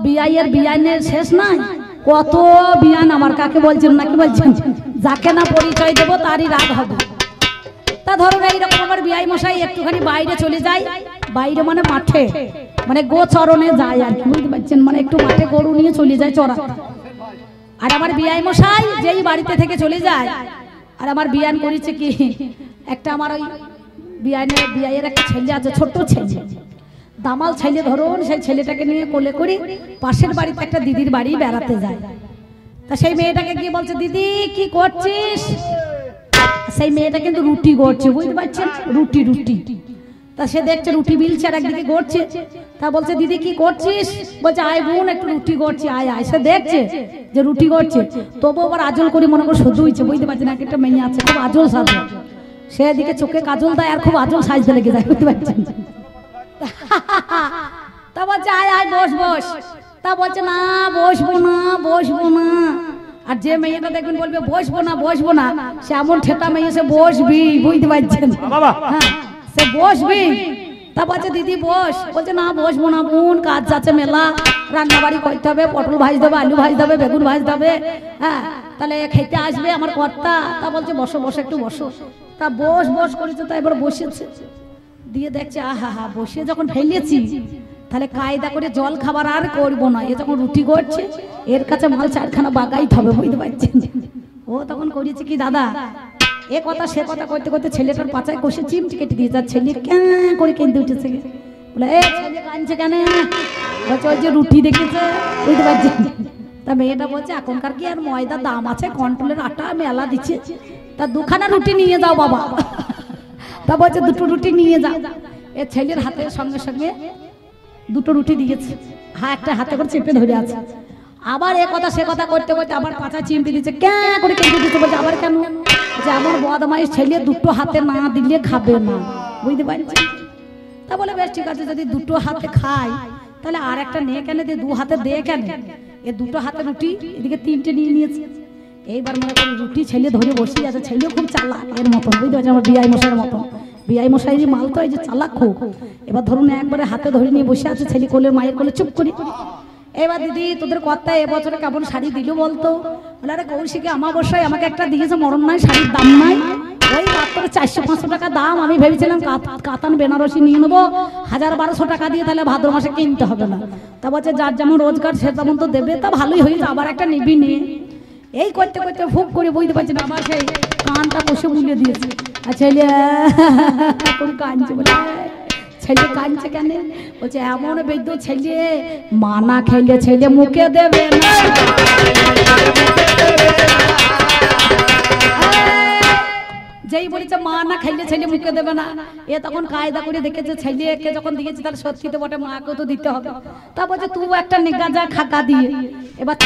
বিআইয়ের বিআইনের শেষ নাই, কত বিয়ান আমার, কাকে বলছেন, নাকি বলছেন? যাকে না পরিচয় দেবো তারই রাগ হবে। তা ধরুন এইরকম আমার বিআই মশাই একটুখানি বাইরে চলে যায়, বাইরে মানে মাঠে, মানে গোচরণে যায় আর কি, বুঝতে পারছেন? মানে একটু মাঠে গরু নিয়ে চলে যায় চড়া। আর আমার বিআই মশাই যেই বাড়িতে থেকে চলে যায়, আর আমার বিয়ান করেছে কি, একটা আমার ওই বিআইয়ের একটা ছেলে আছে, ছোট্ট ছেলে, দামাল ছেলে ধরুন, সেই ছেলেটাকে নিয়ে কোলে করে পাশের বাড়িতে একটা দিদির বাড়ি বেড়াতে যায়। তা সেই মেয়েটাকে গিয়ে বলছে, দিদি কি করছিস? সেই মেয়েটা কিন্তু রুটি গড়ছে, বুঝতে পারছেন? রুটি রুটি। তা সে দেখছে রুটি বিলছে আর একদিকে গড়ছে। তা বলছে, দিদি কি করছিস? বলছে, আয় বোন একটু রুটি গড়ছি, আয় আয়। সে দেখছে যে রুটি গড়ছে, তবু আবার আজল করে মনে করে সহ্য হয়েছে, বুঝতে পারছেন? একটা মেয়ে আছে খুব আজল সাজে, সে এদিকে চোখে কাজল দেয় আর খুব আজল সাজতে লেগে যায়, বুঝতে পারছেন? তা বলছে, আয় আয় বস বস। তা বলছে, না বসবো না বসবো না। আর যে মেয়েটা দেখবেন বলবে বসবো না বসবো না, সে এমন ঠেটা মেয়ে, সে বসবি, বুঝতে পারছেন? হ্যাঁ, সে বসবি। তা বলছে, দিদি বস। বলছে, না বসবো না বোন, কাজ যাচ্ছে মেলা, রান্না বাড়ি করতে হবে, পটল ভাজতে হবে, আলু ভাজতে হবে, বেগুন ভাজতে হবে, হ্যাঁ, তাহলে খেতে আসবে আমার কর্তা। তা বলছে, বসো বসো একটু বসো। তা বস বস করেছে, তা এবার বসেছে, দিয়ে দেখছে আহা হা, বসে যখন ফেলেছি তাহলে কায়দা করে জল খাবার আর করবো না। এ যখন রুটি করছে, এর কাছে মাল চারখানা বাগাইতে হবে, বুঝতে পারছেন? ও তখন করেছে কি, দাদা এ কথা সে কথা করতে করতে ছেলেটার পাচায় কষে চিমটি কেটে দিয়ে, তার ছেলে ক্যাঁ করে কেঁদে উঠেছে। বলে, এ ছেলে কাঁদছে কেন? বলছে, ওই যে রুটি দেখেছে, বুঝতে পারছেন? তা মেয়েটা বলছে, এখনকার কি আর ময়দার দাম আছে, কন্ট্রোলের আটা মেলা দিচ্ছে, তা দুখানা রুটি নিয়ে যাও বাবা। তা বলছে, দুটো রুটি নিয়ে যাও। এ ছেলের হাতের সঙ্গে সঙ্গে দুটো রুটি দিয়েছে, হ্যাঁ, একটা হাতে করে চেপে ধরে আছে। আবার এ কথা সে কথা করতে করতে আবার পাছা চিমটি দিচ্ছে, ক্যাঁ করে কেঁদে দিচ্ছে। বলছে, আবার কেন? যে আমার বদমাইশ ছেলে দুটো হাতে না দিলে খাবে না, বুঝতে পারছি? তা বলে, বেশ ঠিক আছে, যদি দুটো হাতে খাই তাহলে আর একটা নিয়ে কেন, দিয়ে দু হাতে দে কেন? এ দুটো হাতে রুটি এদিকে তিনটে নিয়ে নিয়েছে। এইবার মনে করি রুটি ছেলে ধরে বসে আছে, ছেলেও খুব চালাক এর মতন, বুঝতে পারছি? আমার বিআই মশাইয়ের মতন, বিআই মশাই যে মাল তো এই যে চালাক খুব। এবার ধরুন একবারে হাতে ধরে নিয়ে বসে আছে, ছেলে কোলে, মায়ের কোলে চুপ করে। এবার দিদি তোদের কর্তা এবছরে কেমন শাড়ি দিল বলতো? বলে, আরে কৌশিকে আমাবস্যায় আমাকে একটা দিয়েছে, মরণ নাই, শাড়ির দাম নাই, ওই মাত্র 400-500 টাকা দাম। আমি ভেবেছিলাম কাতান বেনারসি নিয়ে নেবো 1000-1200 টাকা দিয়ে, তাহলে ভাদ্র মাসে কিনতে হবে না। তা বলছে, যার যেমন রোজগার সে তেমন তো দেবে, তা ভালোই হয়েছে, আবার একটা নিবি নিয়ে। এই করতে করতে ফুক করে, বুঝতে পারছি না, আবার সেই কানটা বসে মুলে দিয়েছে। আর ছেলে কাঁদছে, বলে ছেলে কাঁদছে কেন? বলছে, এমন বৈদ্য ছেলে, মানা খেলে ছেলে মুখে দেবে না। যেই যেই বলেছে মা না খাইলে ছেলে মুখে দেবে না, এ তখন কায়দা করে দেখেছে ছেলেকে যখন দিয়েছে তাহলে সত্যি তো বটে, মাকেও তো দিতে হবে। তা বলছে তুই একটা নিগা যা খাকা দিয়ে, এবার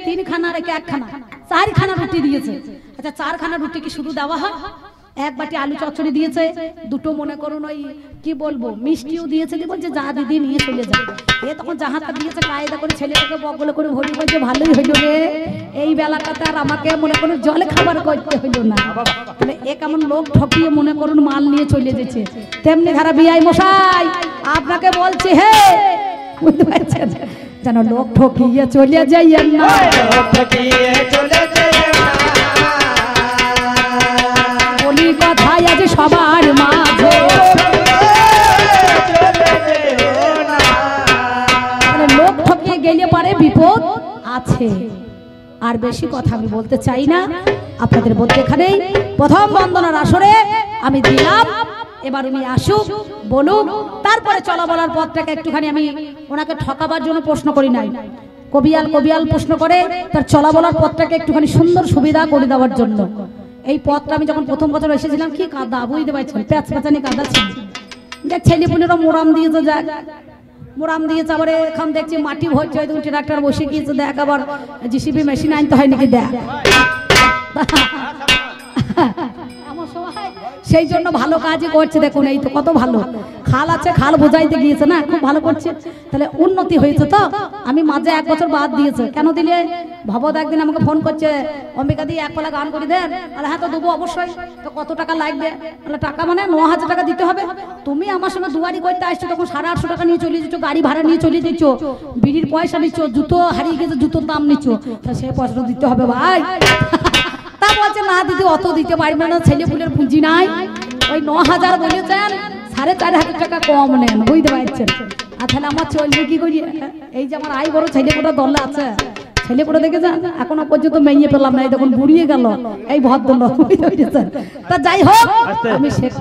তিনখানা রেখে একখানা 4খানা রুটি দিয়েছে। আচ্ছা 4খানা রুটি কি শুধু দেওয়া হয়? এক বাটি আলু চচ্চড়ি দিয়েছে, দুটো মনে করুন ওই কি বলবো মিষ্টিও দিয়েছে, বলছে যা দিদি নিয়ে চলে যাবে। এ তখন যাহাটা দিয়েছে কায়দা করে ছেলেটাকে বগলে করে ভরি, বলছে ভালোই হইল রে, এই বেলাটাতে আর আমাকে মনে করুন জলে খাবার করতে হইল না। তাহলে এ কেমন লোক ঠকিয়ে মনে করুন মাল নিয়ে চলে যেছে। তেমনি ধারা বিআই মশাই আপনাকে বলছি, হে বুঝতে পারছেন যেন লোক ঠকিয়ে চলে যাইয়েন না, বলি কথাই আছে সবার মাঝে, লোক ঠকিয়ে গেলে পারে বিপদ আছে। আর বেশি কথা আমি বলতে চাই না, আপনাদের বলতে এখানেই প্রথম বন্দনার আসরে আমি দিলাম। এবার উনি আসুক বলুক, তারপরে চলা বলার পথটাকে একটুখানি আমি ওনাকে ঠকাবার জন্য প্রশ্ন করি নাই, কবিয়াল প্রশ্ন করে তার চলা বলার পথটাকে একটুখানি সুন্দর সুবিধা করে দেওয়ার জন্য। এই পথটা আমি যখন প্রথম বছর এসেছিলাম কি কাদা বুঝতে পারছেন, প্যাচ প্যাচানি কাদা ছিল, দেখ ছেলে পুলেরা মোরাম দিয়েছে, যাক মোরাম দিয়েছে, আবার এখন দেখছি মাটি ভরছে, হয়তো ট্রাক্টর বসে গিয়েছে, দেখ আবার জিসিবি মেশিন আনতে হয় নাকি দেখ। সেই জন্য ভালো কাজই করছে, দেখুন এই তো কত ভালো খাল আছে, খাল বোঝাইতে গিয়েছে না, খুব ভালো করছে, তাহলে উন্নতি হয়েছে। তো আমি মাঝে 1 বছর বাদ দিয়েছে, কেন দিলে ভবদ একদিন আমাকে ফোন করছে, অম্বিকা দিয়ে 1 পালা গান করে দেন, আর হ্যাঁ তো দেবো অবশ্যই, তো কত টাকা লাগবে? তাহলে টাকা মানে 9000 টাকা দিতে হবে। তুমি আমার সঙ্গে দুয়ারি করতে আসছো, তখন 850 টাকা নিয়ে চলে যাচ্ছ, গাড়ি ভাড়া নিয়ে চলে যাচ্ছ, বিড়ির পয়সা নিচ্ছ, জুতো হারিয়ে গেছে জুতোর দাম নিচ্ছ, তা সেই পয়সাটা দিতে হবে ভাই। তা বলছে না দিদি অত দিতে পারবে না, ছেলে পুলের পুঁজি নাই, ওই 9000 বলেছেন, 4500 টাকা কম নেন, বুঝতে পারছেন। আর তাহলে আমার চলবে কি করি? এই যে আমার আই বড় ছেলে কোটা দলে আছে, ছেলে কোটা দেখে যান এখনো পর্যন্ত মেয়ে পেলাম না, এই তখন বুড়িয়ে গেল এই ভদ্রলোক, বুঝতে পেরেছেন। তা যাই হোক আমি শেষ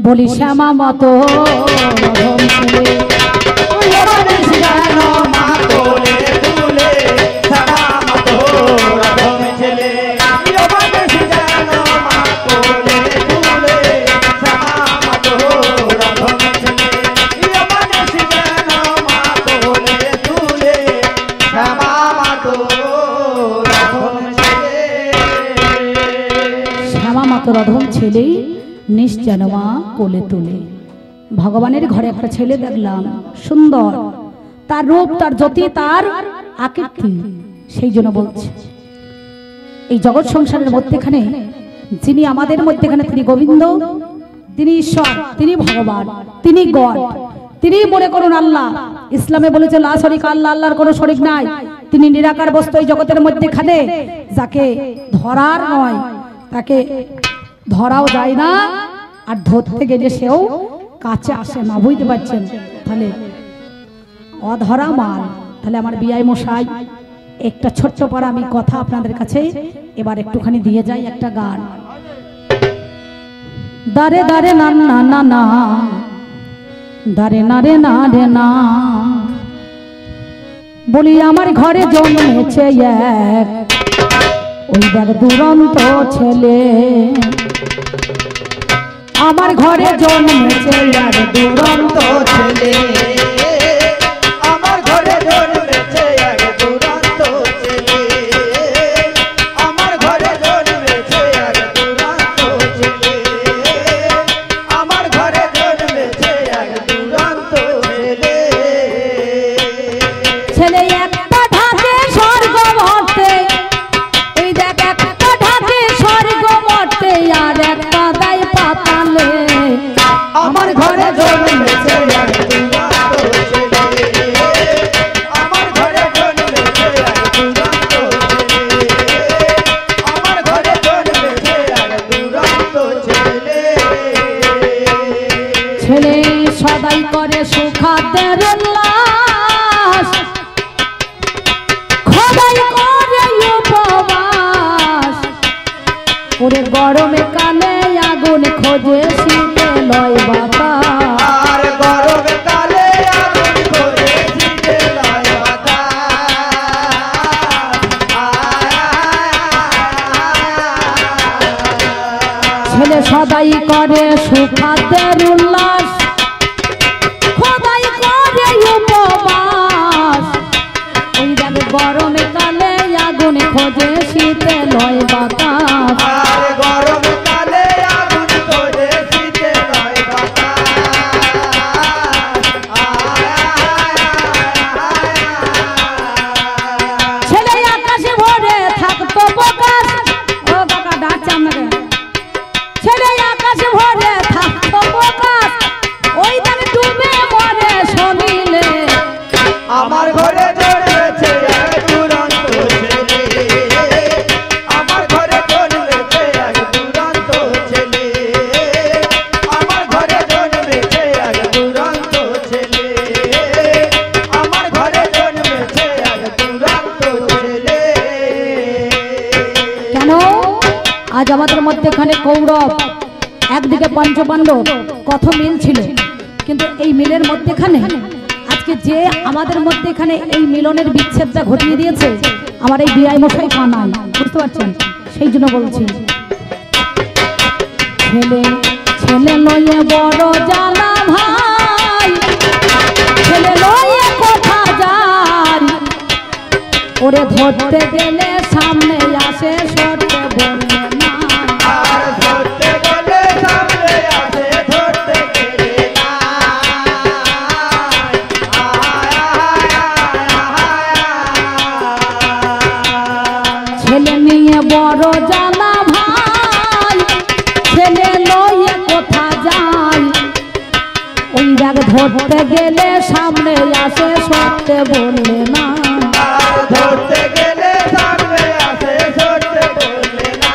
বলি শ্যামা মতো শ্যামা মতো রধম ছেলে নিশ্চয় মা কোলে তুলে। ভগবানের ঘরে একটা ছেলে দেখলাম সুন্দর, তার রূপ, তার জ্যোতি, তার আকৃতি, সেই জন্য বলছে এই জগৎ সংসারের মধ্যেখানে যিনি আমাদের মধ্যেখানে, তিনি গোবিন্দ, তিনি ঈশ্বর, তিনি ভগবান, তিনি গড, তিনি মনে করুন আল্লাহ। ইসলামে বলেছে লা শরীকা আল্লাহ, আল্লাহর কোনো শরীক নাই, তিনি নিরাকার বস্তু এই জগতের মধ্যেখানে, যাকে ধরার নয়, তাকে ধরাও যায় না, আর ধরতে গেলে সেও কাছে আসে না, বুঝতে পারছেন। তাহলে অধরা মাল। তাহলে আমার বিআই মশাই একটা ছোট্ট পর আমি কথা আপনাদের কাছে এবার একটুখানি দিয়ে যাই একটা গান। দারে দারে না না না না, দারে না রে না রে না, বলি আমার ঘরে জন্মেছে এক ওই দেখ দুরন্ত ছেলে, আমার ঘরে জন্মেছে এক দুরন্ত ছেলে, আমার ঘরে জন্মেছে এক দুরন্ত ছেলে, আমার ঘরে জন্মেছে এক দুরন্ত ছেলে, আমার ঘরে জন্মেছে এক দুরন্ত ছেলে। ছেলে একটা ঢাকে স্বর্গ মর্তে, এই দেখ একটা ঢাকে স্বর্গ মর্তে, আর একটা দায় পাতালে, আমার ঘরে জন্মেছে এক দুরন্ত ছেলে, আমার ঘরে জন্মেছে এক দুরন্ত ছেলে, আমার ঘরে জন্মেছে এক দুরন্ত ছেলে। ছেলে সদাই করে সুখাতের উল্লাস, খোদাই করে উপবাস, ওরে গরমে কালে খোঁজে শীতে লয় বাতাস। আর গরমকালে আগুন খোঁজে শীতে লয় বাতাস। ছেলে সদাই করে সুখাদ্যের উল্লাস, খোদাই করে উপবাস। ওই দেখ গরমে কালে আগুন খোঁজে শীতে লয় বাতাস। আর গরমকালে আগুন খোঁজে শীতে লয় বাতাস। ছেলে আকাশে ভরে থাকতো প্রকাশ। ও কাকা ডাকছে আপনাকে। ছেলে আকাশে ভরে থাকতো প্রকাশ, ওই দেখ ডুবে মরে শনিলে। আমার ঘরে জন্মেছে এক দুরন্ত ছেলে, আমার ঘরে জন্মেছে এক দুরন্ত ছেলে, আমার ঘরে জন্মেছে এক দুরন্ত ছেলে, আমার ঘরে জন্মেছে এক দুরন্ত ছেলে। কেন আজ আমাদের মধ্যেখানে কৌরব, একদিকে পঞ্চপাণ্ডব, কত মিল ছিল, কিন্তু এই মিলের মধ্যেখানে আজকে যে আমাদের মধ্যেখানে এই মিলনের বিচ্ছেদটা ঘটিয়ে দিয়েছে আমার এই বিআই মশাই কানাই, বুঝতে পারছেন? সেই জন্য বলছি ছেলে ছেলে লয়ে বড় জানা ভাই, ছেলে লয়ে কোথা যায়, ওরে ধরতে গেলে সামনে আসে সরতে বলে না। আর ধরতে গেলে সামনে আসে ধরতে গেলে না। ছেলে নিয়ে বড় জানা ভাই, ছেলে লয়ে কোথা যায়, ওই দেখ ধরতে গেলে সামনে আসে সরতে বলে না। আর ধরতে গেলে সামনে আসে ধরতে বলে না।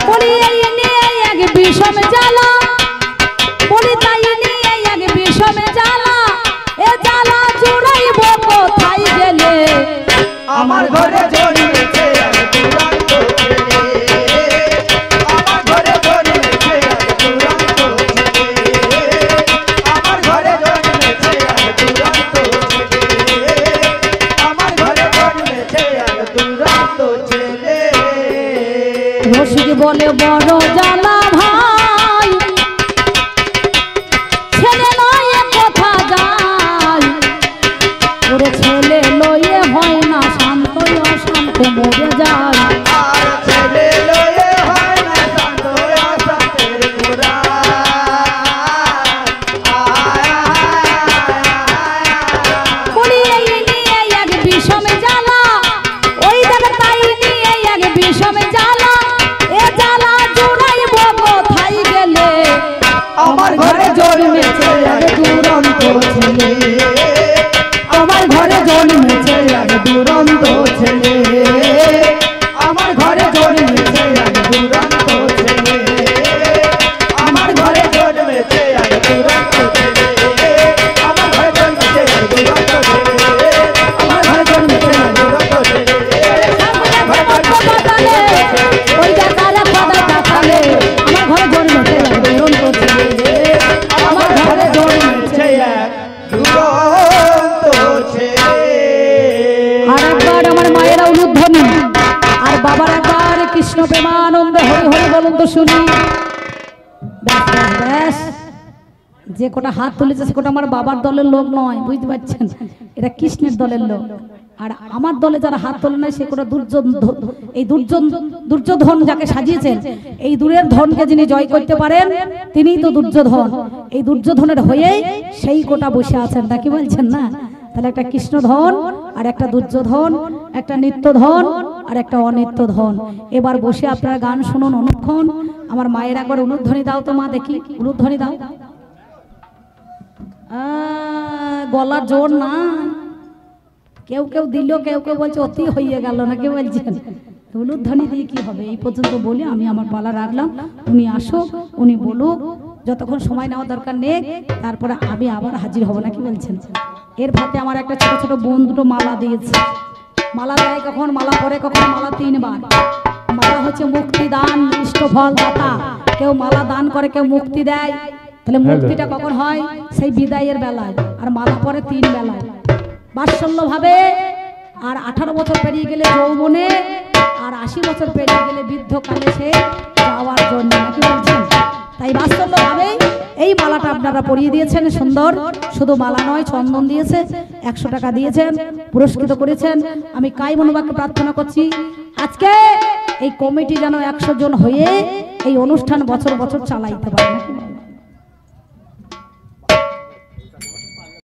বলি এই নিয়ে এক বিষম জ্বালা, বলি তাই নিয়ে এক বিষম জ্বালা, এ জ্বালা জুড়াইব কোথায় গেলে। আমার ঘরে জন্মেছে এক দুরন্ত ছেলে, আমার ঘরে জন্মেছে এক দুরন্ত ছেলে, আমার ঘরে জন্মেছে এক দুরন্ত ছেলে, আমার ঘরে জন্মেছে এক দুরন্ত ছেলে। রসিক বলে বড় জ্বালা ভাই, ছেলে লয়ে কোথা যায়, ওরে ছেলে লয়ে হয় না শান্ত, অশান্ত মরে যায়। আর ছেলে লয়ে হয় না শান্ত অশান্তের গোড়া। বলি এই নিয়ে এক বিষম জ্বালা, ওই দেখ তাই নিয়ে এক বিষম জ্বালা, এ জ্বালা জুড়াইব কোথায় গেলে। আমার ঘরে জন্মেছে এক দুরন্ত ছেলে, আমার ঘরে জন্মেছে এক দুরন্ত ছেলে, আমার ঘরে জন্মেছে এক দুরন্ত ছেলে, আমার ঘরে জন্মেছে এক দুরন্ত ছেলে, আমার ঘরে জন্মেছে এক দুরন্ত ছেলে, আমার ঘরে জন্মেছে এক দুরন্ত ছেলে। ওই দেখ তারা পাতা কাটালে, আমার ঘরে জন্মেছে এক দুরন্ত ছেলে, আমার ঘরে জন্মেছে এক দুরন্ত ছেলে। আর একবার আমার মায়েরা উলুধ্বনি আর বাবার একবার কৃষ্ণ প্রেমানন্দে হরি হরি বলুন তো শুনি। ব্যাস ব্যাস ব্যাস, যে কোটা হাত তুলেছে সে কোটা আমার বাবার দলের লোক নয়, বুঝতে পারছেন? এটা কৃষ্ণের দলের লোক। আর আমার দলে যারা হাত তোলে নাই সে কোটা দুর্যোধন যাকে সাজিয়েছেন, এই দূরের ধনকে যিনি জয় করতে পারেন তিনিই তো দুর্যোধন। এই দুর্যোধনের হয়েই সেই কোটা বসে আছেন, নাকি বলছেন না? তাহলে একটা কৃষ্ণধন আর একটা দুর্যোধন, একটা নিত্যধন আর একটা অনিত্যধন। এবার বসে আপনারা গান শুনুন অনুক্ষণ। আমার মায়ের একবার উলুধ্বনি দাও তো মা, দেখি উলুধ্বনি দাও। গলার জোর না, কেউ কেউ দিল, কেউ কেউ বলছে অতি হয়ে গেল, নাকি বলছেন? উলুধ্বনি দিয়ে কি হবে? এই পর্যন্ত বলে আমি আমার পালা রাখলাম। উনি আসুক, উনি বলুক, যতক্ষণ সময় নেওয়া দরকার নেই, তারপরে আমি আবার হাজির হব, নাকি বলছেন? এর ফাঁকে আমার একটা ছোট ছোট বোন দুটো মালা দিয়েছে, মালা দেয় কখন, মালা পরে কখন, মালা 3 বার। মালা হচ্ছে মুক্তি দান, ইষ্টফল দাতা। কেউ মালা দান করে, কেউ মুক্তি দেয়। তাহলে মুক্তিটা কখন হয়? সেই বিদায়ের বেলায়। আর মালা পরে 3 বেলায়, বাৎসল্য ভাবে। আর 18 বছর পেরিয়ে গেলে যৌবনে, আর 80 বছর পেরিয়ে গেলে বৃদ্ধকালে সে যাওয়ার জন্য, নাকি বলছেন? তাই বাৎসল্য ভাবে এই মালাটা আপনারা পরিয়ে দিয়েছেন, সুন্দর। শুধু মালা নয়, চন্দন দিয়েছে, 100 টাকা দিয়েছেন, পুরস্কৃত করেছেন। আমি কাই মনোবাক্যে প্রার্থনা করছি আজকে এই কমিটি যেন 100 জন হয়ে এই অনুষ্ঠান বছর বছর চালাইতে পারে, নাকি?